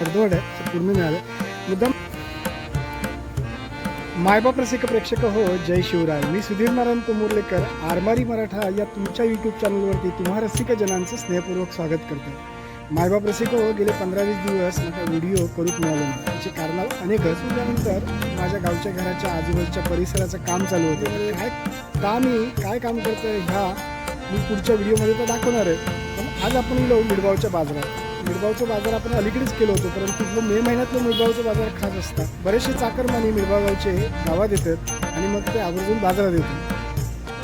अर्धवट आहे असं पूर्ण मिळालं मुद्दाम. मायबाप रसिक प्रेक्षक हो, जय शिवराय. मी सुधीर नारायण तोमुर्लेकर आरमारी मराठा या तुमच्या यूट्यूब चॅनलवरती तुम्हा रसिक जनांचं स्नेहपूर्वक स्वागत करतो. मायबाप रसिक हो, गेले 15-20 दिवस मला व्हिडिओ करूच मिळाले नाही. त्याची कारणं अनेक. त्यानंतर माझ्या गावच्या घराच्या आजूबाजूच्या परिसराचं काम चालू होतं. काय काम करतोय ह्या मी पुढच्या व्हिडिओमध्ये तर दाखवणार आहे. पण आज आपण गेलो मिडगावच्या बाजारात. मिडगावचं बाजार आपण अलीकडेच केलं होतं, परंतु मे महिन्यातलं मिडगावचं बाजार खास असतात. बरेचसे चाकरमानी मिडगावचे गावात येतात आणि मग ते आवर्जून बाजारात येतात.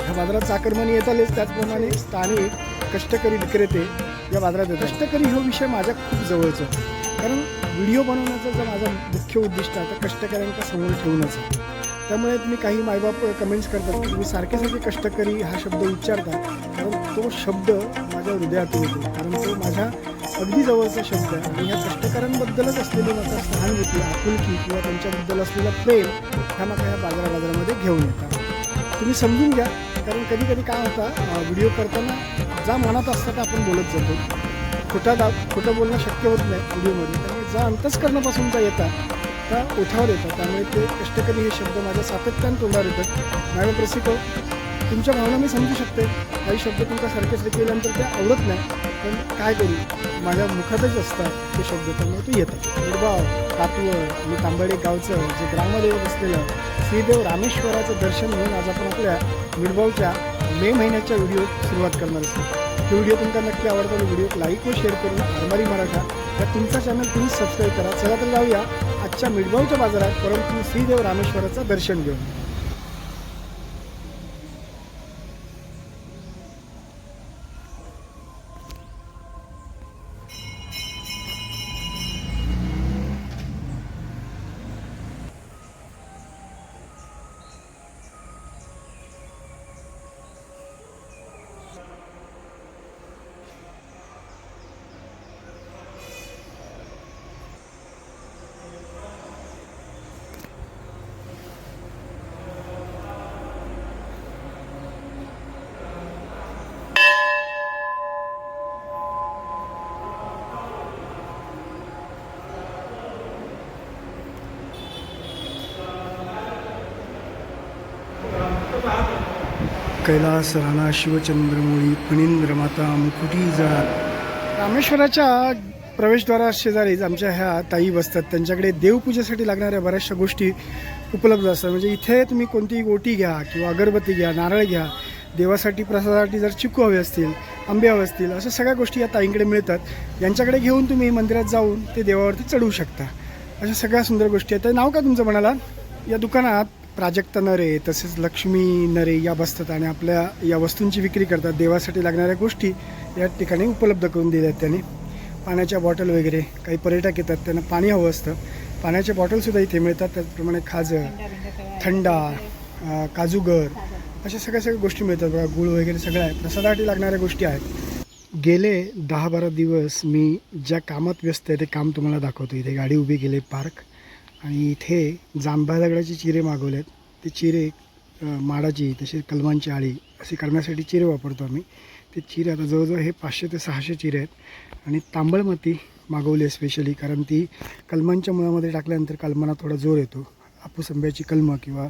ह्या बाजारात चाकरमानी येतातच, त्याचप्रमाणे स्थानिक कष्टकरी विक्रेते या बाजारात येतात. कष्टकरी हा विषय माझ्या खूप जवळचा, कारण व्हिडिओ बनवण्याचा जो माझा मुख्य उद्दिष्ट आहे तर कष्टकऱ्यांचा समोर ठेवण्याचा. त्यामुळे तुम्ही काही मायबाप कमेंट्स करतात की तुम्ही सारखे कष्टकरी हा शब्द उच्चारता, कारण तो शब्द माझ्या हृदयातून येतो, कारण तो माझ्या अगदी जवळचा शब्द आहे. आणि ह्या कष्टकऱ्यांबद्दलच असलेली माझा सहानुभूती, आपुलकी किंवा त्यांच्याबद्दल असलेला प्रेम ह्या माका ह्या बाजारामध्ये घेऊन येतात. तुम्ही समजून घ्या, कारण कधी कधी काय होता व्हिडिओ करताना जा मनात असतात आपण बोलत जातो. खोटं बोलणं शक्य होत नाही व्हिडिओमध्ये. त्यामुळे जा अंतस्करणापासूनचा येतात त्या ओठावर येतात. त्यामुळे ते कष्टकरी हे शब्द माझ्या सातत्याने तोंडावर येतात. मॅडम रसिक हो, तुमच्या भावना मी समजू शकते. काही शब्द तुमच्या सारखेच केल्यानंतर ते आवडत नाही, पण काय करू, माझ्या मुखातच असतात ते शब्द, त्यामुळे ते येतात. मिडगाव, कातवड आणि तांबडे गावचं जे ग्रामदेव असलेलं श्रीदेव रामेश्वराचं दर्शन घेऊन आज आपण आपल्या मिडगावच्या मे महिन्याच्या व्हिडिओ सुरुवात करणार असतो. तो व्हिडिओ तुम्हाला नक्की आवडतो. तो व्हिडिओ लाईक व शेअर करून आरमारी मराठा या तुमचा चॅनल तुम्ही सबस्क्राईब करा. चला तर जाऊया आजच्या मिडगावच्या बाजारात, परंतु श्रीदेव रामेश्वराचं दर्शन घेऊन. कैलास राणा शिवचंद्रमोळी फणींद्र माता मुकुटी जा. रामेश्वराच्या प्रवेशद्वारा शेजारीच आमच्या ह्या ताई बसतात. त्यांच्याकडे देवपूजेसाठी लागणाऱ्या बऱ्याचशा गोष्टी उपलब्ध असतात. म्हणजे इथे तुम्ही कोणतीही ओटी घ्या किंवा अगरबत्ती घ्या, नारळ घ्या, देवासाठी प्रसादासाठी जर चिकू हवे असतील, आंबे हवे असतील, अशा सगळ्या गोष्टी या ताईंकडे मिळतात. यांच्याकडे घेऊन तुम्ही मंदिरात जाऊन ते देवावरती चढवू शकता. अशा सगळ्या सुंदर गोष्टी आहेत. तर नाव काय तुमचं म्हणाला? या दुकानात प्राजक्ता नरे तसेच लक्ष्मी नरे या बसतात आणि आपल्या या वस्तूंची विक्री करतात. देवासाठी लागणाऱ्या गोष्टी या ठिकाणी उपलब्ध करून दिल्या आहेत त्यांनी. पाण्याच्या बॉटल वगैरे, काही पर्यटक येतात त्यांना पाणी हवं असतं, पाण्याच्या बॉटलसुद्धा इथे मिळतात. त्याचप्रमाणे खाजं, थंडा, काजूगर अशा सगळ्या गोष्टी मिळतात बघा. गूळ वगैरे सगळं आहे. प्रसादासाठी लागणाऱ्या गोष्टी आहेत. गेले 10-12 दिवस मी ज्या कामात व्यस्त आहे ते काम तुम्हाला दाखवतो. इथे गाडी उभी केली पार्क, आणि इथे जांभळ्या दगडाचे चिरे मागवले आहेत. ते चिरे माडाची तसेच कलमांची आळी असे करण्यासाठी चिरे वापरतो आम्ही. ते चिरे आता जवळजवळ हे 500 ते 600 चिरे आहेत. आणि तांबळ माती मागवली आहे स्पेशली, कारण ती कलमांच्या मुळामध्ये टाकल्यानंतर कलमांना थोडा जोर येतो. हापूस आंब्याची कलमं किंवा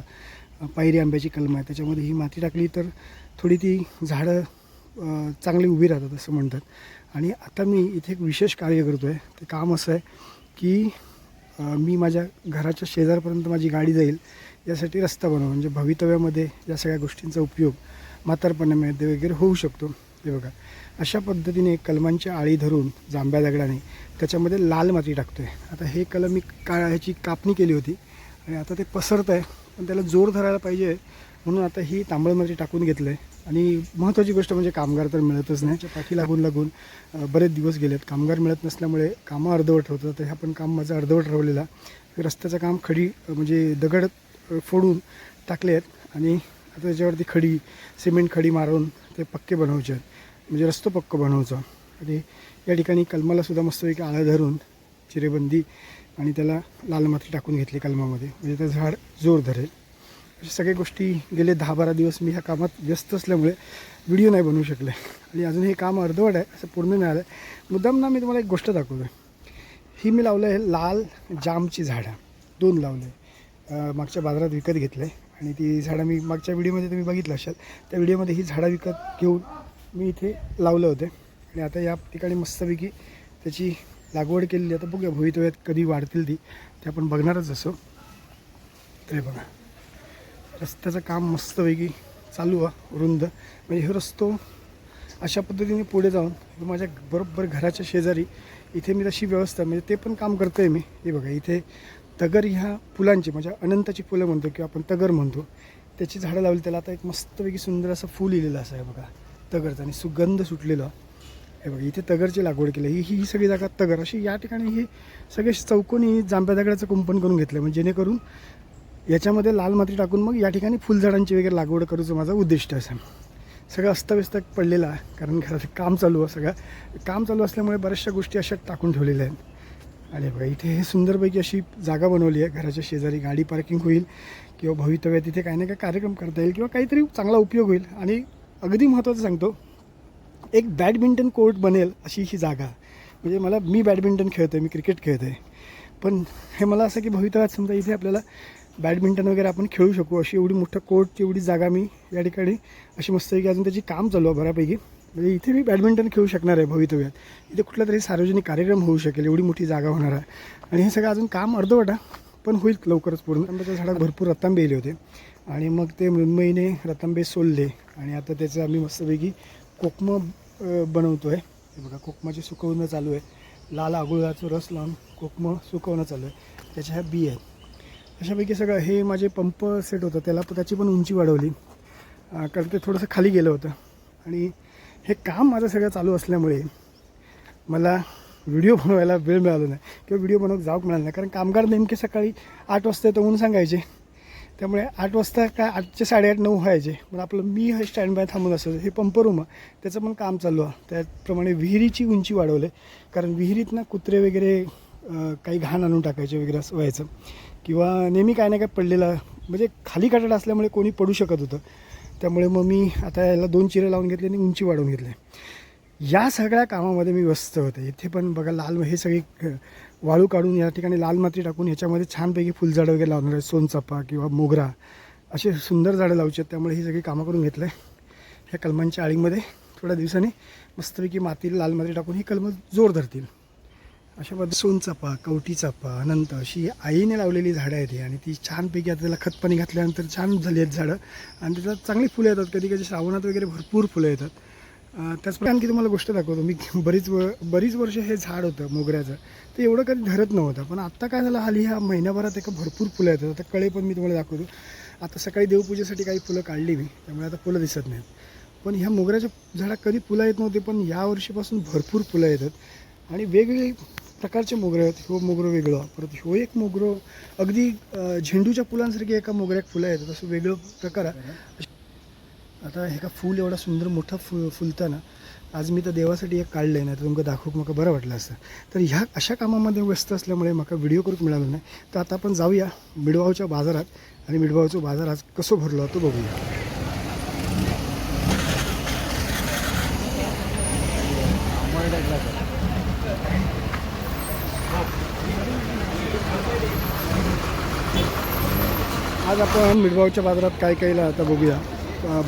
पायरी आंब्याची कलमं आहे, त्याच्यामध्ये ही माती टाकली तर थोडी ती झाडं चांगली उभी राहतात असं म्हणतात. आणि आता मी इथे एक विशेष कार्य करतो आहे. ते काम असं आहे की मी माझ्या घराच्या शेजारपर्यंत माझी गाडी जाईल यासाठी रस्ता बनव, म्हणजे भवितव्यामध्ये या सगळ्या गोष्टींचा उपयोग म्हातारपणामध्ये वगैरे होऊ शकतो. हे बघा, अशा पद्धतीने कलमांची आळी धरून जांभ्या दगडाने त्याच्यामध्ये लाल माती टाकतो आहे. आता हे कलम मी ह्याची कापणी केली होती आणि आता ते पसरत आहे, पण त्याला जोर धरायला पाहिजे म्हणून आता ही तांबळ माती टाकून घेतलं आहे. आणि महत्त्वाची गोष्ट म्हणजे कामगार तर मिळतच नाही. पाठी लागून बरेच दिवस गेलेत. कामगार मिळत नसल्यामुळे कामं अर्धवट होतं. तर ह्या पण काम माझं अर्धवट राहिलेला. रस्त्याचं काम खडी म्हणजे दगड फोडून टाकले आहेत आणि आता त्याच्यावरती खडी, सिमेंट खडी मारून ते पक्के बनवायचे आहेत, म्हणजे रस्ता पक्क बनवायचं. आणि या ठिकाणी कलमालासुद्धा मस्तपैकी आळं धरून चिरेबंदी आणि त्याला लाल माती टाकून घेतली कलमामध्ये, म्हणजे ते झाड जोर धरेल. अशा सगळ्या गोष्टी गेले 10-12 दिवस मी ह्या कामात व्यस्त असल्यामुळे व्हिडिओ नाही बनवू शकले. आणि अजून हे काम अर्धवट आहे, असं पूर्ण नाही आलं. मुद्दाम ना मी तुम्हाला एक गोष्ट दाखवतो. ही मी लावलं आहे लाल जामची झाडं 2 लावले, मागच्या बाजारात विकत घेतलं आहे. आणि ती झाडं मी मागच्या व्हिडिओमध्ये तुम्ही बघितलं असाल, त्या व्हिडिओमध्ये ही झाडं विकत घेऊन मी इथे लावलं होते. आणि आता या ठिकाणी मस्तपैकी त्याची लागवड केलेली. आता बघूया भवितव्यात कधी वाढतील ती, ते आपण बघणारच असो. तर बघा रस्त्याचं काम मस्तपैकी चालू आहे रुंद. म्हणजे हे रस्तो अशा पद्धतीने पुढे जाऊन माझ्या बरोबर घराच्या शेजारी इथे मी तशी व्यवस्था म्हणजे ते पण काम करतो आहे मी. हे बघा इथे तगर ह्या फुलांची म्हणजे अनंताची फुलं म्हणतो किंवा आपण तगर म्हणतो, त्याची झाडं लावली. त्याला आता एक मस्तपैकी सुंदर असं फूल इलेलं असं आहे बघा तगरचं, आणि सुगंध सुटलेलं. हे बघा इथे तगरची लागवड केली. ही सगळी जागा तगर अशी या ठिकाणी ही सगळे चौकोनी जांभ्या दगडाचं कुंपण करून घेतलं, म्हणजे जेणेकरून याच्यामध्ये लाल माती टाकून मग या ठिकाणी फुलझाडांची वगैरे लागवड करूचं माझं उद्दिष्ट असं. सगळं अस्तव्यस्त पडलेलं आहे कारण घरात काम चालू आहे. सगळं काम चालू असल्यामुळे बऱ्याचशा गोष्टी अशा टाकून ठेवलेल्या आहेत. आणि बघा इथे हे सुंदरपैकी अशी जागा बनवली आहे घराच्या शेजारी, गाडी पार्किंग होईल किंवा भवितव्यात तिथे काही ना काही कार्यक्रम करता येईल किंवा काहीतरी चांगला उपयोग होईल. आणि अगदी महत्त्वाचं सांगतो, एक बॅडमिंटन कोर्ट बनेल अशी ही जागा. म्हणजे मी बॅडमिंटन खेळतो आहे, मी क्रिकेट खेळतो आहे, पण हे मला असं की भवितव्यात समजा इथे आपल्याला बॅडमिंटन वगैरे आपण खेळू शकू अशी एवढी मोठं कोर्टची एवढी जागा मी या ठिकाणी अशी मस्त की अजून त्याची काम चालू आहे बऱ्यापैकी. म्हणजे इथे मी बॅडमिंटन खेळू शकणार आहे भवितव्यात. इथे कुठला तरी सार्वजनिक कार्यक्रम होऊ शकेल, एवढी मोठी जागा होणार आहे. आणि हे सगळं अजून काम अर्धवट आहे पण होईल लवकरच पूर्ण. आंब्याच्या झाडात भरपूर रतांबे येले होते आणि मग ते मृण्मयीने रतांबे सोलले आणि आता त्याचं आम्ही मस्तपैकी कोकमं बनवतो आहे. हे बघा कोकमाचे सुकवणं चालू आहे. लाल आगुळाचा रस लावून कोकमं सुकवणं चालू आहे. त्याच्या ह्या बी आहेत. अशापैकी सगळं हे माझे पंप सेट होतं त्याची पण उंची वाढवली कारण ते थोडंसं खाली गेलं होतं. आणि हे काम माझं सगळं चालू असल्यामुळे मला व्हिडिओ बनवायला वेळ मिळाला नाही किंवा व्हिडिओ बनवत जाऊक मिळालं नाही. कारण कामगार नेमके सकाळी 8 वाजता येतो म्हणून सांगायचे, त्यामुळे 8 वाजता काय 8चे 8:30 9 व्हायचे. पण आपलं मी हे स्टँड बाय थांबून असायचं. हे पंप रूम आहे त्याचं पण काम चालू आहे. त्याचप्रमाणे विहिरीची उंची वाढवली कारण विहिरीत ना कुत्रे वगैरे काही घाण आणून टाकायचे वगैरे असं व्हायचं किंवा नेहमी काय ना काय पडलेलं म्हणजे खाली कठडा असल्यामुळे कोणी पडू शकत होतं. त्यामुळे मग मी आता याला 2 चिरे लावून घेतले आणि उंची वाढवून घेतले. या सगळ्या कामामध्ये मी व्यस्त होते. इथे पण बघा लाल हे सगळी वाळू काढून या ठिकाणी लाल माती टाकून ह्याच्यामध्ये छानपैकी फुलझाडं वगैरे लावणार आहे. सोनचाफा किंवा मोगरा असे सुंदर झाडं लावची आहेत. त्यामुळे ही सगळी कामं करून घेतलं आहे. ह्या कलमांच्या आळीमध्ये थोड्या दिवसांनी मस्तपैकी माती लाल माती टाकून ही कलमं जोर धरतील. अशा पद्धती सोनचाफा, कवठी चाफा, अनंत अशी आईने लावलेली झाडं आहेत आणि ती छानपैकी आता त्याला खतपाणी घातल्यानंतर छान झाली आहेत झाडं आणि त्याच्यात चांगली फुलं येतात. कधी कधी श्रावणात वगैरे भरपूर फुलं येतात. त्याचप्रमाणे आणखी तुम्हाला गोष्ट दाखवतो. मी बरीच वर्ष हे झाड होतं मोगऱ्याचं, ते एवढं कधी धरत नव्हतं. पण आत्ता काय झालं, हल्ली ह्या महिन्याभरात एका भरपूर फुलं येतात. आता कळे पण मी तुम्हाला दाखवतो. आता सकाळी देवपूजेसाठी काही फुलं काढली मी, त्यामुळे आता फुलं दिसत नाहीत. पण ह्या मोगऱ्याच्या झाडात कधी फुलं येत नव्हते, पण यावर्षीपासून भरपूर फुलं येतात आणि वेगवेगळे प्रकारचे मोगरे आहेत. हो मोगरं वेगळं, परत हो एक मोगरं अगदी झेंडूच्या फुलांसारखी एका मोगऱ्यात फुलं येतात, असं वेगळं प्रकार आहे. आता हे का फूल एवढा सुंदर मोठा फुलताना आज मी तर देवासाठी एक काढलं आहे, नाही तर तुमचं दाखवूक मला बरं वाटलं असतं. तर ह्या अशा कामामध्ये व्यस्त असल्यामुळे मला व्हिडिओ करूक मिळालं नाही. तर आता आपण जाऊया मिडगावच्या बाजारात आणि मिडगावचं बाजार आज कसं भरलं होतं बघूया. आज आपण मिडगावच्या बाजारात काय कायला आता बघूया.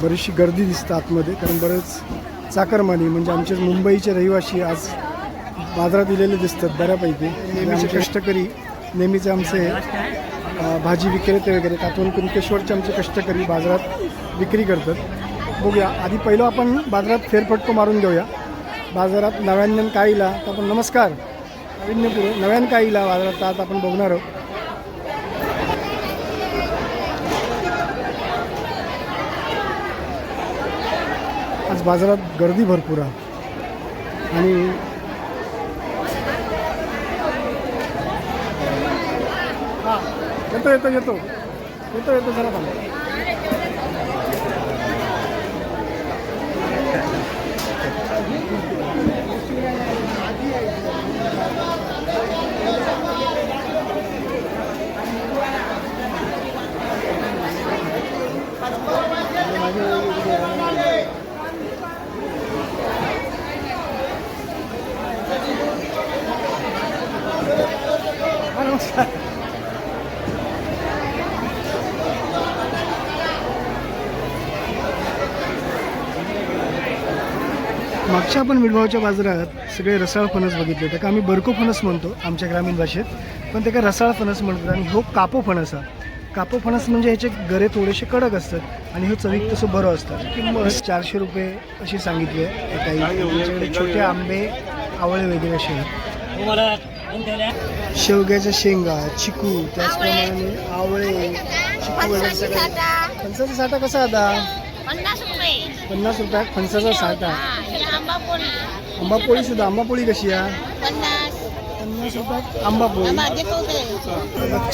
बरीचशी गर्दी दिसतं आतमध्ये कारण बरेच चाकरमानी म्हणजे आमचे मुंबईचे रहिवासी आज बाजारात दिलेले दिसतात बऱ्यापैकी. आमचे कष्टकरी नेहमीचे आमचे भाजी विक्रेते वगैरे कातवन कुणकेश्वरचे आमचे कष्टकरी बाजारात विक्री करतात. बघूया आधी पहिलं आपण बाजारात फेरफटको मारून घेऊया. बाजारात नव्यानं काय इला तर आपण नमस्कार नाविन्यपूर्व नव्यानं काय इला बाजारात आज आपण बघणार आहोत. आज बाजारात गर्दी भरपूर आहे आणि येतो जरा थांबा. मागच्या आपण मिडभावच्या बाजारात सगळे रसाळ फणस बघितले तर का आम्ही बरको फणस म्हणतो आमच्या ग्रामीण भाषेत, पण ते काय रसाळ फणस म्हणतात. आणि हो कापो फणस हा. कापो फणस म्हणजे ह्याचे गरे थोडेसे कडक असतात आणि हे चवीक तसं बरं असतं. किंमत 400 रुपये अशी सांगितली आहे. काही आमच्याकडे छोटे आंबे आवळे वगैरे असे आहेत. शेवग्याच्या शेंगा, चिकू, त्याचप्रमाणे आवळे, चिकू वगैरे सगळं. फणसाचा साठा कसा आता? 50 रुपयात फणसाचा साठा. आंबापोळी सुद्धा. आंबापोळी कशी आहे? 50 रुपयात आंबापोळी.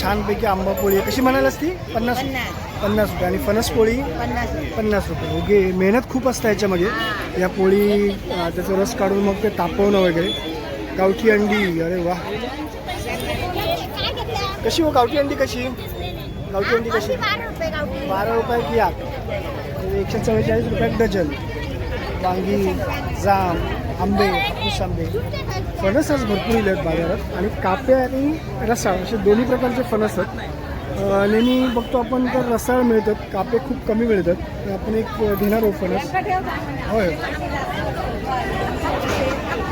छानपैकी आंबापोळी कशी म्हणाल असती? 50 रुपये. आणि फणसपोळी 50 रुपये. ओके. मेहनत खूप असते याच्यामध्ये. या पोळी त्याचा रस काढून मग ते तापवणं वगैरे. गावठी अंडी, अरे वा. कशी हो गावठी अंडी कशी? गावठी अंडी कशी? 12 रुपये की 144 रुपयात डझन. वांगी, जाम, आंबे, ऊस आंबे, फणस आज भरपूर इले आहेत बाजारात. आणि कापे आणि रसाळ असे दोन्ही प्रकारचे फणस आहेत. नेहमी बघतो आपण तर रसाळ मिळतात, कापे खूप कमी मिळतात. तर आपण एक घेणार आहोत फणस. होय.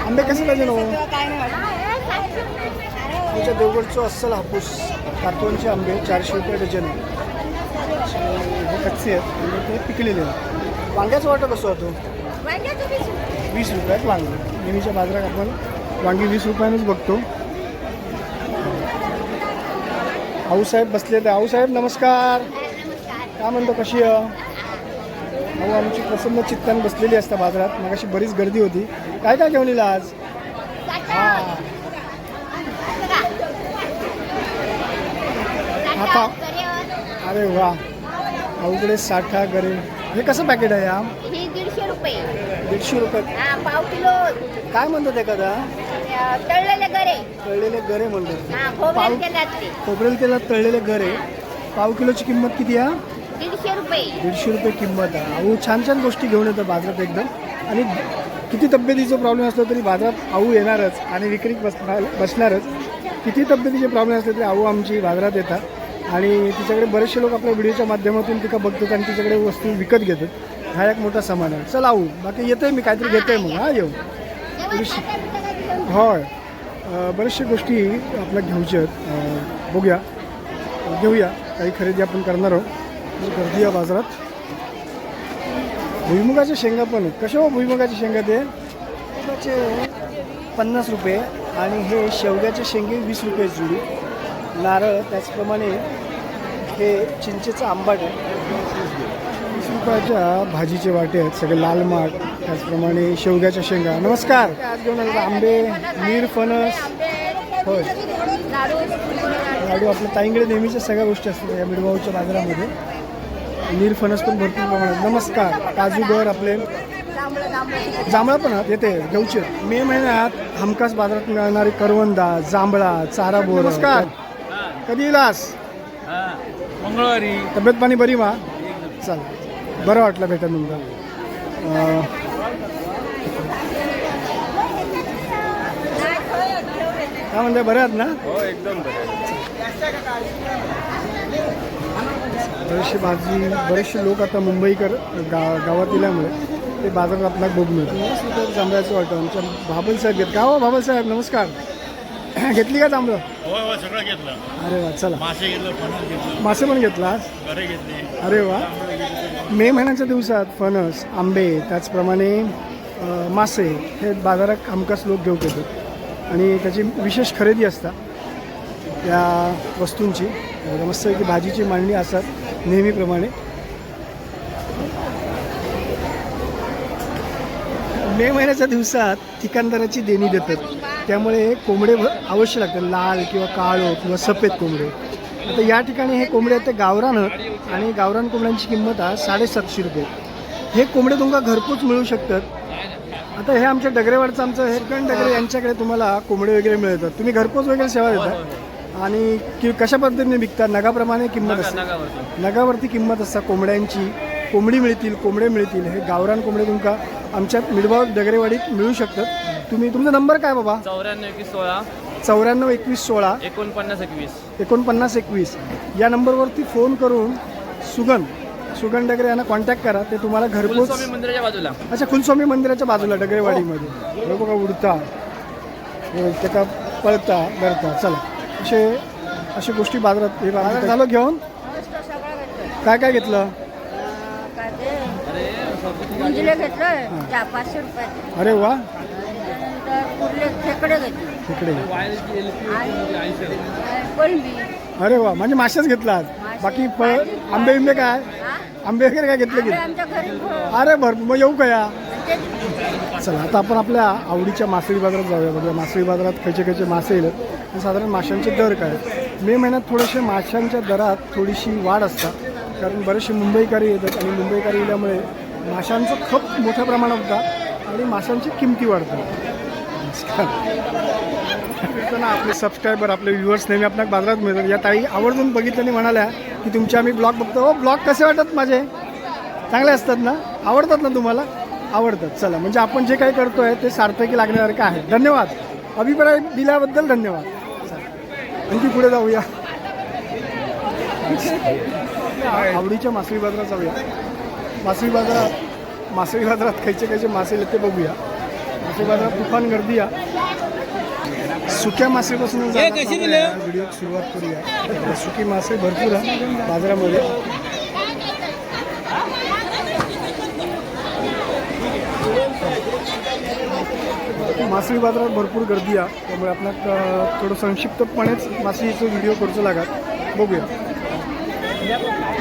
आंबे कसे पाहिजे ना हो? आमच्या देवगडचं अस्सल हापूस कातवांचे आंबे 400 रुपये डझन. हे कच्चे आहेत आणि ते पिकलेले आहेत. वांग्याचं वाटं कसं होतो? 20 रुपयात वांगी. नेहमीच्या बाजारात आपण वांगी 20 रुपयानेच बघतो. आऊसाहेब बसले. तर आऊसाहेब नमस्कार. काय म्हणतो, कशी आहे? अहो आमची प्रसन्न चित्तान बसलेली असतात बाजारात. मग अशी बरीच गर्दी होती. काय काय घेऊन येईल आज? हां आता. अरे वा. अवघडे साठा गरे. हे कसं पॅकेट आहे? या 150 रुपये. 150 रुपये. पाव किलो. काय म्हणतात एखादा? तळलेले गरे. तळलेले गरे म्हणतात. खोबरेल तेलात तळलेले गरे. पाव किलोची किंमत किती आहे? 150 रुपये. 150 रुपये किंमत आहे. अहो छान छान गोष्टी घेऊन येतात बाजारात एकदम. आणि किती तब्येतीचा प्रॉब्लेम असला तरी बाजारात आऊ येणारच आणि विक्री बसणारच. किती तब्येतीचे प्रॉब्लेम असले तरी आऊ आमची बाजारात येतात. आणि तिच्याकडे बरेचसे लोक आपल्या व्हिडिओच्या माध्यमातून तिका बघतात आणि तिच्याकडे वस्तू विकत घेतात. हा एक मोठा सामान आहे. चल आऊ. बाकी येतोय मी काहीतरी घेतोय मग. हां येऊ. होय. बऱ्याचशा गोष्टी आपल्या घ्यायच्या आहेत. बघूया घेऊया. काही खरेदी आपण करणार आहोत. गर्दी आहे बाजारात. भुईमुगाच्या शेंगा पण आहेत. कशा हो भुईमुगाच्या शेंगा? ते 50 रुपये. आणि हे शेवग्याचे शेंगे 20 रुपये जुडी. नारळ त्याचप्रमाणे हे चिंचेचं आंबाट आहे. 20 रुपयाच्या भाजीचे वाटे आहेत. सगळे लाल माठ, त्याचप्रमाणे शेवग्याच्या शेंगा. नमस्कार. आज घेऊन आलो आंबे, नीर, फणस. होय. लाडू आपल्या ताईंकडे नेहमीच्या सगळ्या गोष्टी असतात या मिडभाऊच्या बाजारामध्ये. नीर फणस पण भरपूर प्रमाणात. नमस्कार. काजूगर आपले. जांभळा पण येते घेऊचे. मे महिन्यात हमखास बाजारात मिळणारी करवंदा, जांभळा, चारा बोर. नमस्कार. कधी येलास? मंगळवारी. तब्येत पाणी बरी मा? चल, बरं वाटलं भेटून तुमचा. काय म्हणते, बरे आहात ना? हो एकदम बरेचसे लोक आता मुंबईकर गावात दिल्यामुळे ते बाजारात आपल्याला बघून येतो. जांभळाचं वाटतं. आमच्या भाबल साहेब घेत. का हो भाबल साहेब नमस्कार. घेतली का जांभळं? हो सगळं घेतलं. अरे वा. चला. मासे घेतलं, फणस घेतलं. मासे पण घेतला? गरे घेतले. अरे वा. मे महिन्याच्या दिवसात फणस, आंबे, त्याचप्रमाणे मासे हे बाजारात हमखास लोक घेऊन येतात. आणि त्याची विशेष खरेदी असतात त्या वस्तूंची. मस्त की भाजीची मांडणी असतात नेहमीप्रमाणे. मे महिन्याच्या दिवसात ठिकाणदाराची देणी देतात. त्यामुळे कोंबडे अवश्य लागतात. लाल किंवा काळो किंवा सफेद कोंबडे. आता या ठिकाणी हे कोंबडे आहेत ते गावरान आहेत. आणि गावरान कोंबड्यांची किंमत आहे 750 रुपये. हे कोंबडे तुम्हाला घरपोच मिळू शकतात. आता हे आमच्या डगरेवाडचं आमचं हे डगरे यांच्याकडे तुम्हाला कोंबडे वगैरे मिळतात. तुम्ही घरपोच वगैरे सेवा देता. आणि कशा पद्धतीने विकतात? नगाप्रमाणे किंमत असते. नगावरती किंमत असतात कोंबड्यांची. कोंबडी मिळतील, कोंबडे मिळतील. हे गावरान कोंबडे तुमका आमच्या मिडभाव डगरेवाडीत मिळू शकतात. तुमचा नंबर काय बाबा? 94 21 16 94 21 16 49 21 या नंबरवरती फोन करून सुगंध डगरे यांना कॉन्टॅक्ट करा, ते तुम्हाला घरपोच. स्वामी मंदिराच्या बाजूला. अच्छा, कुलस्वामी मंदिराच्या बाजूला डगरेवाडीमध्ये. हे बघा उडता, ते का पळता करता. चला, असे गोष्टी बाजारात. हे बाजार झालं घेऊन. काय काय घेतलं? मुंजिले घेतलं 500 रुपये. अरे वा, त्यानंतर कुर्ले खेकडे घेतले तिकडे. कोळंबी. अरे वा, म्हणजे मासेच घेतला आज. बाकी आंबे बिंबे काय, आंबे वगैरे काय घेतले की? आमच्या घरी अरे भरपूर. मग येऊ का या? चला, आता आपण आपल्या आवडीच्या मासळी बाजारात जाऊया. बघूया मासळी बाजारात खयचे मासे येईल आणि साधारण माशांचे दर काय. मे महिन्यात थोडेसे माशांच्या दरात थोडीशी वाढ असतात, कारण बरेचसे मुंबईकारी येतात आणि मुंबईकारी येल्यामुळे माशांचा खप मोठ्या प्रमाणात होता आणि माशांची किमती वाढतात. आपले सबस्क्रायबर, आपले व्ह्युअर्स नेहमी आपल्या बाजारात मिळतात. या ताई आवर्जून बघितल्याने म्हणाल्या की तुमचे आम्ही ब्लॉग बघतो. हो, ब्लॉग कसे वाटतात माझे? चांगले असतात ना? आवडतात ना तुम्हाला? आवडतात. चला, म्हणजे आपण जे काही करतोय ते सार्थकी लागण्यासारखं आहे. धन्यवाद, अभिप्राय दिल्याबद्दल धन्यवाद. आणखी पुढे जाऊया, आवडीच्या मासळी बाजारात जाऊया. मासळी बाजारात खयचे मासे आहेत ते बघूया. मासळी बाजारात तुफान गर्दी आहे. सुक्या मासेपासून व्हिडिओ सुरुवात करूया. सुकी मासे भरपूर आहे बाजारामध्ये. मासळी बाजारात भरपूर गर्दी आहे, त्यामुळे आपल्याला थोडं संक्षिप्तपणेच मासळीचं व्हिडिओ करूचं लागत. बघूया.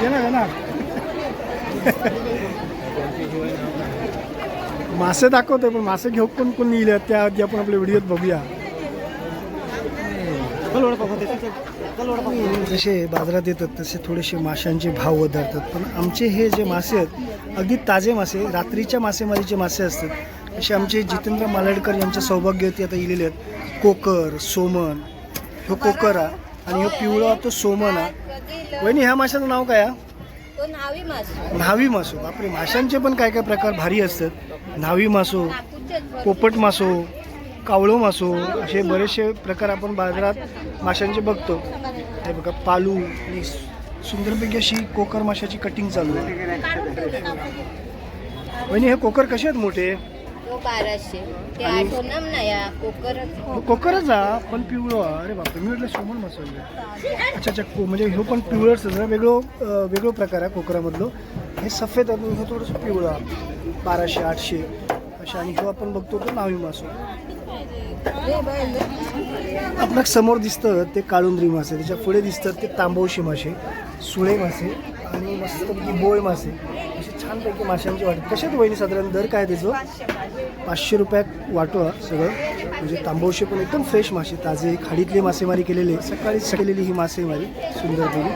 येणार मासे दाखवतोय, पण मासे घेऊ कोण येईल त्याआधी आपण आपल्या व्हिडिओत बघूया. जसे बाजारात येतात तसे थोडेसे माशांचे भाव वधारतात, पण आमचे हे जे मासे आहेत अगदी ताजे मासे, रात्रीच्या मासेमारीचे मासे असतात. असे आमचे जितेंद्र मालाडकर यांच्या सौभाग्यवती आता इलेले आहेत. कोकर, सोमन. हो कोकर आणि हो पिवळा तो सोमन. वहिनी, ह्या माशाचं नाव काय? न्हावी मासो. बापरे, माशांचे पण काय काय प्रकार भारी असतात. न्हावी मासो, पोपट मासो, कावळो मासो, असे बरेचसे प्रकार आपण बाजारात माशांचे बघतो. हे बघा पालू आणि सुंदरपैकी अशी कोकर माशाची कटिंग चालू आहे. वहिनी, हे कोकर कसे आहेत मोठे? 1200. ते आठवण नाही कोकरच पण पिवळं. अरे बापरे, मी म्हटलं सोमन मासा. अच्छा, म्हणजे हे पण पिवळंच वेगळं प्रकार आहे कोकरामधलं. हे सफेद आहे, हे थोडंसं पिवळं. 1200, 800 अशा. आणि हे आपण बघतो तो न्हावी मासो. आपल्याला समोर दिसतं ते काळुंद्री मासे, त्याच्या पुढे दिसतात ते तांबवशी मासे, सुळे मासे आणि मस्तपैकी बोळ मासे. असे छानपैकी माशांची वाटत. कशात वहिनी साधारण दर काय त्याचं? 500 रुपयात वाटो सगळं. म्हणजे तांबवशी पण एकदम फ्रेश मासे, ताजे खाडीतले मासेमारी केलेले, सकाळीच केलेली ही मासेमारी सुंदरपैकी.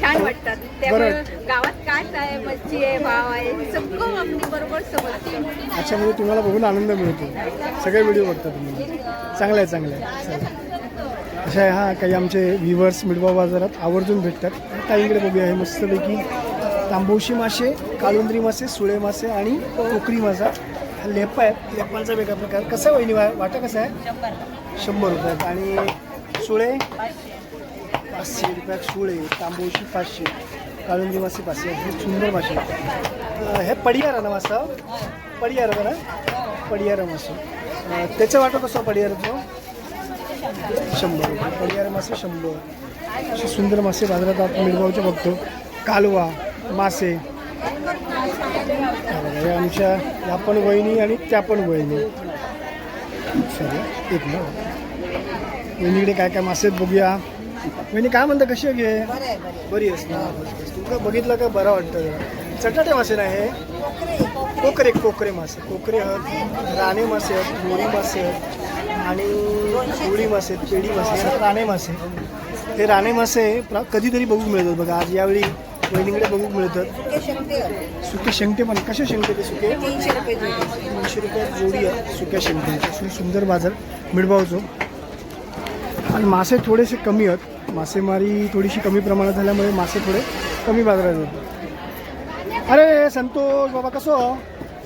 छान वाटतात. त्यामुळे गावात काय आहे, मच्छी आहे, भाव आहे, सगळं आपली बरोबर समजते. अच्छा, म्हणजे तुम्हाला बघून आनंद मिळतो. सगळे व्हिडिओ बघता तुम्ही. चांगलं आहे. अशा हा काही आमचे व्ह्युअर्स मिडवा बाजारात आवर्जून भेटतात. ताईकडे बघूया. हे मस्तपैकी तांबवशी मासे, काळुंद्री मासे, सुळे मासे आणि कोकरी मासा. हा लेपा आहेत. लेपांचा वेगळा प्रकार. कसा आहे वहिनी, वाटा कसा आहे? 100 रुपयात. आणि सुळे 500 रुपयात सुळे. तांबवशी 500, काळुंद्री मासे 500. हे सुंदर मासे. हे पडियारा ना मासा? पडियारा ना? पडियारा मासे. त्याचं वाटो कसं पडियाराचं? 100 रुपये. पडियारा मासे 100. असे सुंदर मासे बाजारात आपण मिरगावचे बघतो. कालवा मासे. हे आमच्या या पण वहिनी आणि त्या पण वहिनी. एक ना वहिनीकडे काय काय मासे बघूया. वहिनी काय म्हणता, कशी घे? बरी आहेस ना? तुमचं बघितलं का बरं वाटतं. चटाटे मासे नाही हे कोकरे मासे. कोकरे आहेत, राणे मासे आहेत, मोरी मासे आहेत आणि होळी मासे आहेत, पेढी मासे आहेत, राणे मासे. हे राणे मासे कधीतरी बघू मिळतात बघा. आज यावेळी वहिनीकडे बघू मिळतात. सुके शेंगटे पण. कसे शेंगटे ते सुके? 300 रुपयात जोडी आहे सुक्या शेंगट्यांची. सुंदर बाजार मिडबावचो. आणि मासे थोडेसे कमी आहेत. मासेमारी थोडीशी कमी प्रमाणात झाल्यामुळे मासे थोडे कमी बाजारात जातात. अरे संतोष बाबा, कसं?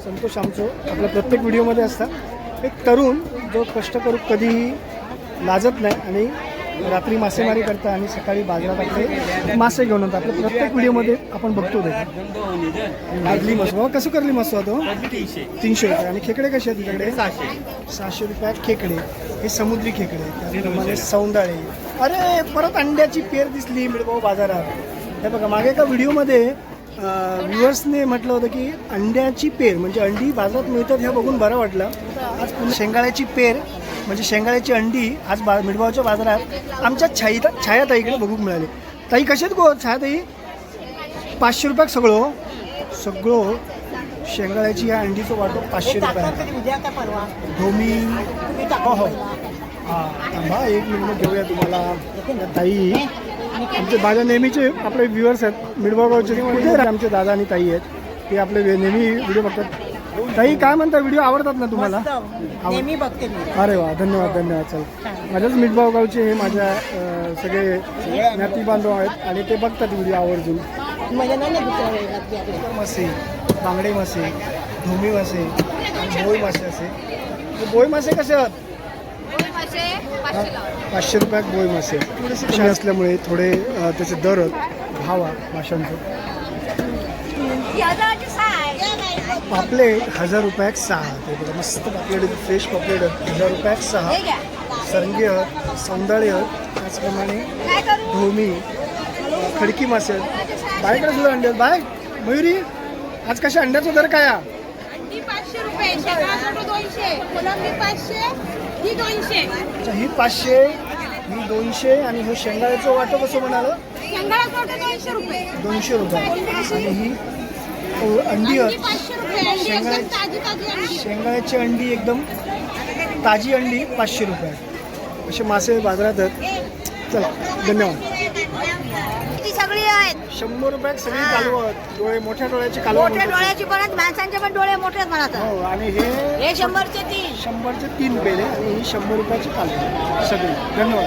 संतोष आमचो आपल्या प्रत्येक व्हिडिओमध्ये असतात. एक तरुण जो कष्ट करू कधीही लाजत नाही आणि रात्री मासेमारी करता आणि सकाळी बाजारात आपले मासे घेऊन येतात. आपल्या प्रत्येक व्हिडिओमध्ये आपण बघतो ते लागली मसो कसं करली मसो तो 300 रुपये. आणि खेकडे कसे आहेत तुझ्याकडे? 600 रुपयात खेकडे. हे समुद्री खेकडे, त्याचप्रमाणे सौंदाळे. अरे परत अंड्याची पेर दिसली मिळभाऊ बाजारात. हे बघा मागे एका व्हिडिओमध्ये व्ह्युअर्सने म्हटलं होतं की अंड्याची पेर म्हणजे अंडी बाजारात मिळतात हे बघून बरं वाटलं. आज पुन्हा शेंगाळ्याची पेर म्हणजे शेंगाळ्याची अंडी आज मिळभावच्या बाजारात आमच्या छायाताईकडे बघूक मिळाली. ताई कशात गो छायाताई? 500 रुपयात सगळं शेंगाळ्याची या अंडीचं वाटो 500 रुपये. धोमी हो हां थांबा एक मिनिट घेऊया तुम्हाला. ताई आमचे माझ्या नेहमीचे आपले व्ह्युअर्स आहेत मिळभावगावचे, कुठे आमचे दादा आणि ताई आहेत, ते आपले नेहमी व्हिडिओ बघतात. ताई काय म्हणतात, व्हिडिओ आवडतात ना तुम्हाला? नेहमी बघते मी. अरे वा धन्यवाद धन्यवाद. चल माझ्याच मिठभावगावचे हे माझ्या सगळे ज्ञाती बांधव आहेत आणि ते बघतात व्हिडिओ आवर्जून. माझ्या नाही ना दुसऱ्या वेळेला मासे, बांगडे मासे, धोमी मासे, बोई मासे असे. बोई मासे कसे आहेत? 500 रुपयात बोई मासे. थोडेसे कमी असल्यामुळे थोडे त्याचे दर भाव माशांचे. पापलेट 1000 रुपयात 6. ते बघा मस्त पापलेट, फ्रेश पापलेट 1000 रुपयात 6. सरंगी आहेत, सौंदाळे आहेत, त्याचप्रमाणे धोमी, खडकी मासे आहेत. बायकडे सुद्धा अंडे आहेत. बाय मयुरी आज कशा अंड्याचा दर काय? अंडी 500 रुपये, शेंगाचं 200, कोलंबी 500, ही 200. अच्छा ही 500, ही 200 आणि हे शेंगाळ्याचं वाटं कसं म्हणालं? शेंगाचं वाटं 200 रुपये. 200 रुपये. आणि ही अंडी आहेत. 500 रुपये. अंडी एकदम ताजी अंडी. शेंगाळ्याची अंडी एकदम ताजी अंडी 500 रुपये. असे मासे बाजारात आहेत. चला धन्यवाद. ती सगळी आहेत 100 रुपयात सगळी कालवं आहेत. डोळे मोठ्या डोळ्याची कालवं मोठ्या म्हणतात. डोळ्याची पण माणसांचे पण डोळे मोठेच म्हणत. हो आणि हे हे 100चे 3. 100चे 3 पेले आणि ही 100 रुपयाची कालवं सगळी. धन्यवाद.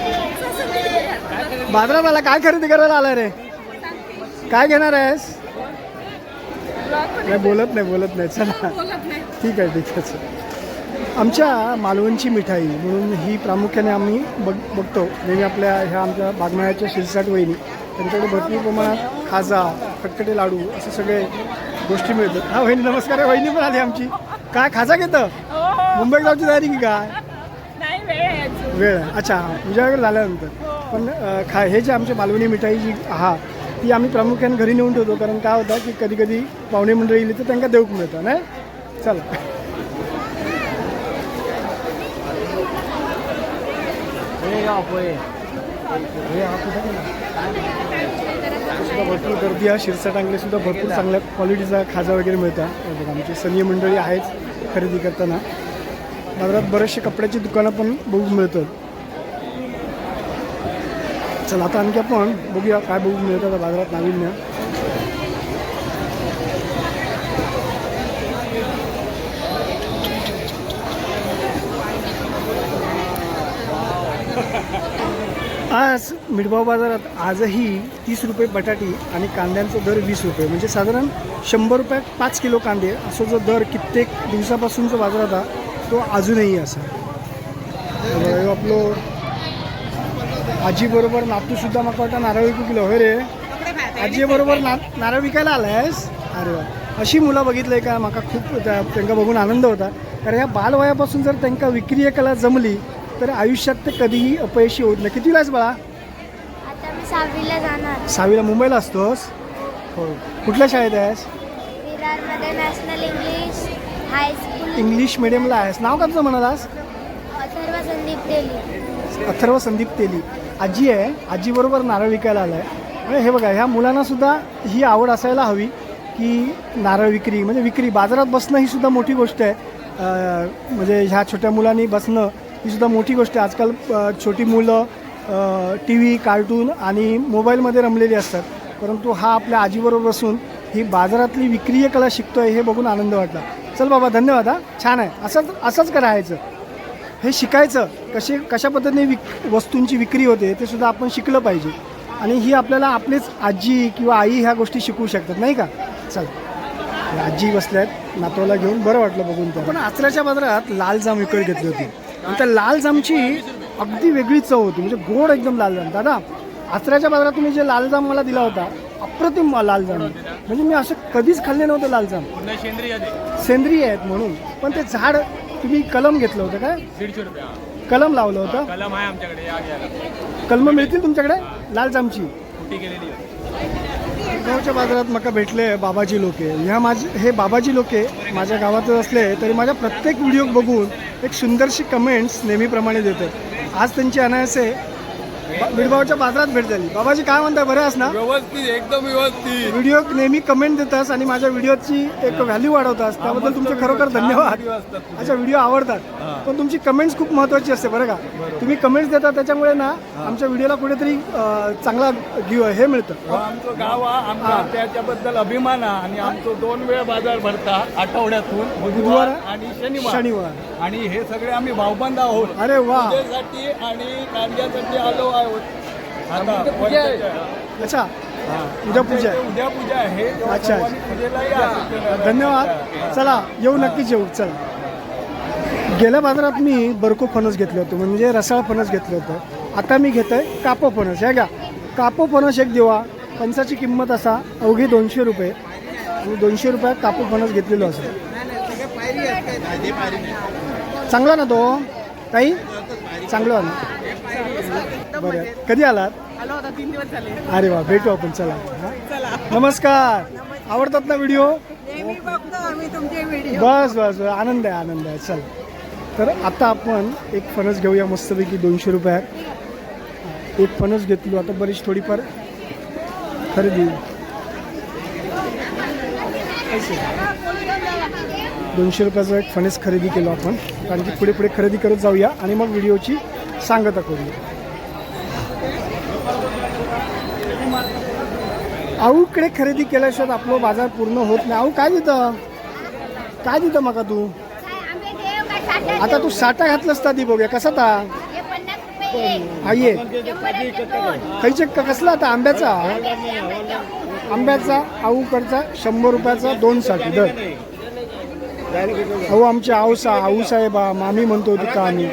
बाजारात आला काय खरेदी करायला आला रे? काय घेणार आहेस? नाही बोलत नाही. चला ठीक आहे चल. आमच्या मालवणची मिठाई म्हणून ही प्रामुख्याने आम्ही बघतो नेहमी आपल्या ह्या आमच्या बागमाळ्याच्या शिरसाट वहिनी त्यांच्याकडे भरपूर प्रमाणात खाजा, खटखटे लाडू असे सगळे गोष्टी मिळतात. हा वहिनी नमस्कार आहे. वहिनी पण आली आमची. काय खाजा घेतं? मुंबईत जाऊची तयारी की काय? वेळ आहे. अच्छा तुझ्याकडे झाल्यानंतर पण हे जे आमच्या मालवणी मिठाई जी ती आम्ही प्रामुख्याने घरी नेऊन ठेवतो. कारण काय होतं की कधी कधी पाहुणे मंडळी येईल तर त्यांना देऊक मिळतं नाही. चला भरपूर गर्दी आहे. शिरसाटांगले सुद्धा भरपूर चांगल्या क्वालिटीचा खाजा वगैरे मिळतात. बघा आमची सनीय मंडळी आहेच खरेदी करताना. बाजारात बरेचसे कपड्याची दुकानं पण बघू मिळतात. चला आता आणखी आपण बघूया काय बघू मिळतात बाजारात नाविन्य. आज मिठभाव बाजारात आजही 30 रुपये बटाटी आणि कांद्यांचा दर 20 रुपये म्हणजे साधारण 100 रुपयात 5 किलो कांदे असं जो दर कित्येक दिवसापासूनचा बाजारात आहे तो अजूनही असा. आपलं आजीबरोबर नातूसुद्धा मला वाटतं नारळ विकू किलो होय रे. आजीबरोबर नारळ विकायला आलायस? अरे वा. अशी मुलं बघितलंय का मला खूप त्यांना बघून आनंद होता. कारण या बालवयापासून जर त्यांना विक्री कला जमली तर आयुष्यात ते कधीही अपयशी होत नाही. कितीला आहेस बाळा? आता मी 6वीला जाणार. 6वीला मुंबईला असतोस? हो. कुठल्या शाळेत आहेस? विरारमध्ये नॅशनल इंग्लिश हायस्कूल. इंग्लिश मिडियमला आहेस. नाव का तुझं म्हणालास? अथर्व संदीप तेली. अथर्व संदीप तेली. आजी आहे. आजीबरोबर नारळ विकायला आला आहे. म्हणजे हे बघा ह्या मुलांनासुद्धा ही आवड असायला हवी की नारळ विक्री म्हणजे विक्री बाजारात बसणं ही सुद्धा मोठी गोष्ट आहे. म्हणजे ह्या छोट्या मुलांनी बसणं ही सुद्धा मोठी गोष्ट आहे. आजकाल छोटी मुलं टी व्ही, कार्टून आणि मोबाईलमध्ये रमलेली असतात. परंतु हा आपल्या आजीबरोबर बसून ही बाजारातली विक्रीय कला शिकतो आहे हे बघून आनंद वाटला. चल बाबा धन्यवाद. छान आहे. असंच करायचं. हे शिकायचं कशा पद्धतीने वस्तूंची विक्री होते ते सुद्धा आपण शिकलं पाहिजे. आणि ही आपल्याला आपलीच आजी किंवा आई ह्या गोष्टी शिकवू शकतात नाही का. चल आजी बसल्यात नातवाला घेऊन बरं वाटलं बघून. त्या पण आचऱ्याच्या बाजारात लाल जाम विकत घेतली होती आणि त्या लाल जामची अगदी वेगळी चव होती, म्हणजे गोड एकदम लाल जाम. दादा, आचऱ्याच्या बाजारात तुम्ही जे लाल जाम मला दिला होता, अप्रतिम लाल जाम, म्हणजे मी असं कधीच खाल्ले नव्हते लाल जाम. पूर्ण सेंद्रिय सेंद्रिय आहेत म्हणून. पण ते झाड तुम्ही कलम घेतलं होतं काय? 150 रुपये. कलम लावलं होतं? कलम आहे आमच्याकडे, या घ्यायला. कलमं मिळतील तुमच्याकडे लाल जामची? कुठे गेलेली आहे. गावच्या बाजारात मका भेटले बाबाजी लोके. हे बाबाजी लोके माझ्या गावातच असले तरी माझ्या प्रत्येक व्हिडिओ बघून एक सुंदरशी कमेंट्स नेहमीप्रमाणे देतात. आज त्यांची अनायासे विडगावच्या बाजारात भेट झाली. बाबाजी काय म्हणताय, बरे आहात ना? व्यवस्थित, एकदम व्यवस्थित. व्हिडिओ नेहमी कमेंट देतास आणि माझ्या व्हिडिओची एक व्हॅल्यू वाढवतास, त्याबद्दल तुमचे खरोखर धन्यवाद. अच्छा, व्हिडिओ आवडतात, पण तुमची कमेंट्स खूप महत्त्वाची असते बरं का. तुम्ही कमेंट्स देता त्याच्यामुळे ना आमच्या व्हिडिओला कुठेतरी चांगला हे मिळतं. आमचं गाव आमचा त्याच्याबद्दल अभिमान आहे. आणि आमचं 2 वेळा बाजार भरता आठवड्यातून, बुधवार आणि शनिवार. आणि हे सगळे आम्ही भाऊबंद आहोत. अरे वा. पूजेसाठी आणि कांद्यासाठी आलो आहोत. आता अच्छा, उद्या पूजा आहे. उद्या पूजा आहे. अच्छा. पूजेलाही या. धन्यवाद. चला येऊ, नक्कीच येऊ. चला. गेल्या बाजारात मी बरको फणस घेतलं होतं, म्हणजे रसाळ फणस घेतलं होतं. आता मी घेतोय कापो फणस. हे घ्या, कापो फणस एक देवा. फणसाची किंमत असा अवघी 200 रुपये, आणि 200 रुपयात कापो फणस घेतलेलो असेल. चांगला ना तो ताई? चांगलं ना? बरं, कधी आलात? आलो होता 3 दिवस झाले. अरे वा, भेटू आपण. चला. नमस्कार. आवडतात ना व्हिडिओ? नेहमी बघतो आम्ही तुमचे व्हिडिओ. बस बस, आनंद आहे, आनंद आहे. चल, तर आता आपण एक फणस घेऊया मस्तपैकी 200 रुपयात. एक फणस घेतलो. आता बरीच थोडीफार खरेदी. 200 रुपयाचा एक फणस खरेदी केलो आपण, कारण की पुढे पुढे खरेदी करत जाऊया आणि मग व्हिडिओची सांगता करूया. आऊकडे खरेदी केल्याशिवाय आपलं बाजार पूर्ण होत नाही. आऊ काय देतं, काय देतं मका तू? आता तू साठा घातलंस ता ती बघूया कसा ता आहे खायचे कसला आता? आंब्याचा आऊकडचा 100 रुपयाचा 2 साठी दर. अहो आमची आऊसाहेबा मामी म्हणतो तिथं आम्ही,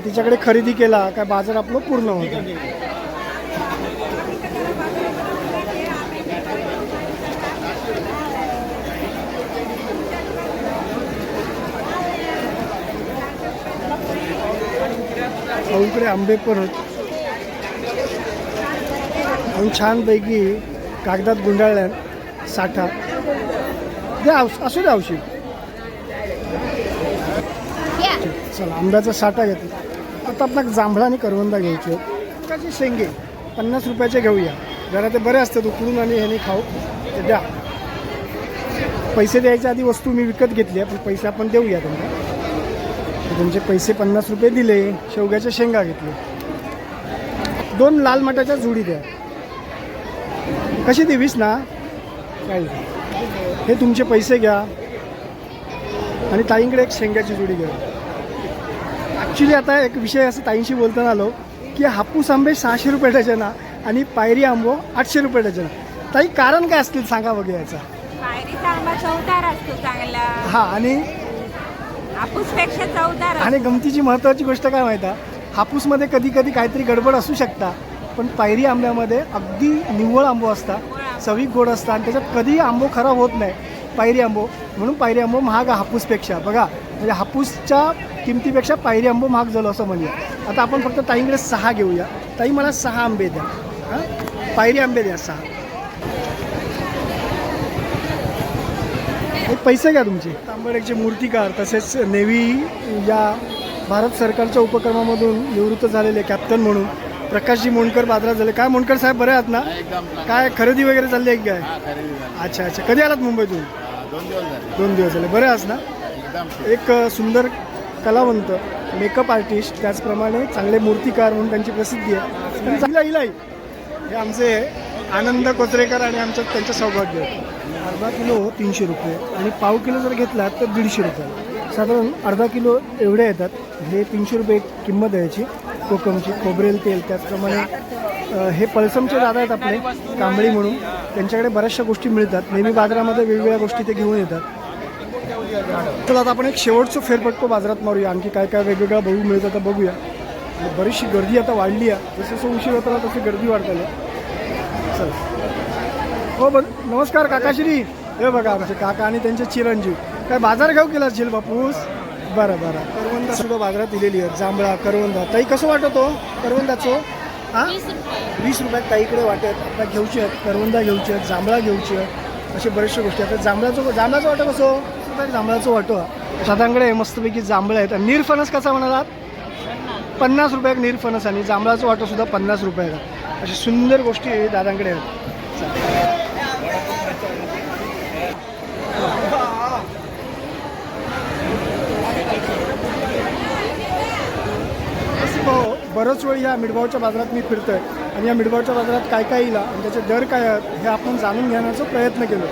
तिच्याकडे खरेदी केला काय बाजार आपलं पूर्ण होतं. अऊकडे आंबे पण होत आणि छानपैकी कागदात गुंडाळल्या साठा द्या. असू द्या औषध. चला, आंब्याचा साठा घेतला. आता आपला जांभळा आणि करवंदा घ्यायचे. त्याचे शेंगे 50 रुपयाचे घेऊया. जरा ते बरे असतात उकडून आणि ह्याने खाऊ. ते द्या. पैसे द्यायच्या आधी वस्तू मी विकत घेतली आहे, पण पैसे आपण देऊया त्यांना. त्यांचे पैसे 50 रुपये दिले. शेवग्याच्या शेंगा घेतले. 2 लाल मटाच्या जुडी द्या. कशी ती? 20 ना? काय हे तुमचे पैसे घ्या आणि ताईंकडे एक शेंगाची जुडी घ्या. ॲक्च्युली आता एक विषय असं ताईंशी बोलताना आलो की हापूस आंबे 600 रुपये डझन आणि पायरी आंबो 800 रुपये डझन. ताई कारण काय असतील सांगा बघा याचा. पायरीचा आंबा चवदार असतो चांगला. हां, आणि हापूसपेक्षा चवदार. आणि गमतीची महत्त्वाची गोष्ट काय माहिती आहे, हापूसमध्ये कधी कधी काहीतरी गडबड असू शकता, पण पायरी आंब्यामध्ये अगदी निव्वळ आंबो असता, चवीक गोड असता आणि त्याच्यात कधीही आंबो खराब होत नाही. पायरी आंबो म्हणून पायरी आंबो महाग हापूसपेक्षा. बघा, म्हणजे हापूसच्या किमतीपेक्षा पायरी आंबो महाग झालो असं म्हणूया. आता आपण फक्त ताईंकडे 6 घेऊया. ताई मला 6 आंबे द्या. हां, पायरी आंबे द्या 6. हे पैसे घ्या तुमचे. तांबडेचे मूर्तिकार तसेच नेव्ही या भारत सरकारच्या उपक्रमामधून निवृत्त झालेले कॅप्टन म्हणून प्रकाशजी मोंडकर बाजारात झाले. काय मोंडकर साहेब, बरे आहात ना? काय खरेदी वगैरे चालली आहे काय? अच्छा अच्छा. कधी आलात मुंबईतून? 2 दिवस झाले. बरे आहात ना? एक सुंदर कलावंत, मेकअप आर्टिस्ट, त्याचप्रमाणे चांगले मूर्तिकार म्हणून त्यांची प्रसिद्धी आहे. चांगला इलाई हे आमचे आनंद कोचरेकर आणि आमच्या त्यांचं सौभाग्य. अर्धा किलो 300 रुपये आणि पाव किलो जर घेतला तर 150 रुपये. साधारण अर्धा किलो एवढे येतात. हे 300 रुपये किंमत आहे याची. कोकमची, खोबरेल तेल, त्याचप्रमाणे हे पळसमचे दादा आहेत आपले कांबळी म्हणून, त्यांच्याकडे बऱ्याचशा गोष्टी मिळतात. नेहमी बाजारामध्ये वेगवेगळ्या गोष्टी ते घेऊन येतात. तर आता आपण एक शेवटचं फेरफटको बाजारात मारूया. आणखी काय काय वेगवेगळ्या बघू मिळतं तर बघूया. बरीचशी गर्दी आता वाढली आहे. जसं जसं उशीर होता तशी गर्दी वाढताना. चला हो नमस्कार काकाश्री. हे बघा आमचे काका आणि त्यांचे चिरंजीव. काय बाजार घेऊ केला झेल बापूस. बरं बरं. करवंदा सुद्धा बाजारात दिलेली आहे. जांभळा करवंदा. ताई कसं वाटतो करवंदाचं? हां 20 रुपयात ताईकडे वाटत. आता घ्यायची आहेत करवंदा घ्यायची आहेत, जांभळा घ्यायची आहेत, अशा बऱ्याचशा गोष्टी. आता जांभळाचं वाटं कसं? जांभळाचं वाटं साधारणकडे मस्तपैकी जांभळं आहेत. आणि निरफणस कसा म्हणालात? 50 रुपयाक निरफणस आणि जांभळाचं वाटं सुद्धा 50 रुपयाला. अशा सुंदर गोष्टी दादांकडे आहेत. बरंच वेळ या मिठभावच्या बाजारात मी फिरतोय आणि या मिठभावच्या बाजारात काय काय येईल आणि त्याचे दर काय आहेत हे आपण जाणून घेण्याचा प्रयत्न केलो.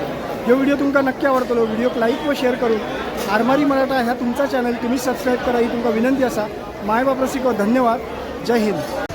हे व्हिडिओ तुमका नक्की आवडतलो. व्हिडिओक लाईक व शेअर करून आरमारी मराठा ह्या तुमचा चॅनल तुम्ही सबस्क्राईब करा ही तुमका विनंती असा. माय बाप रसिको धन्यवाद. जय हिंद.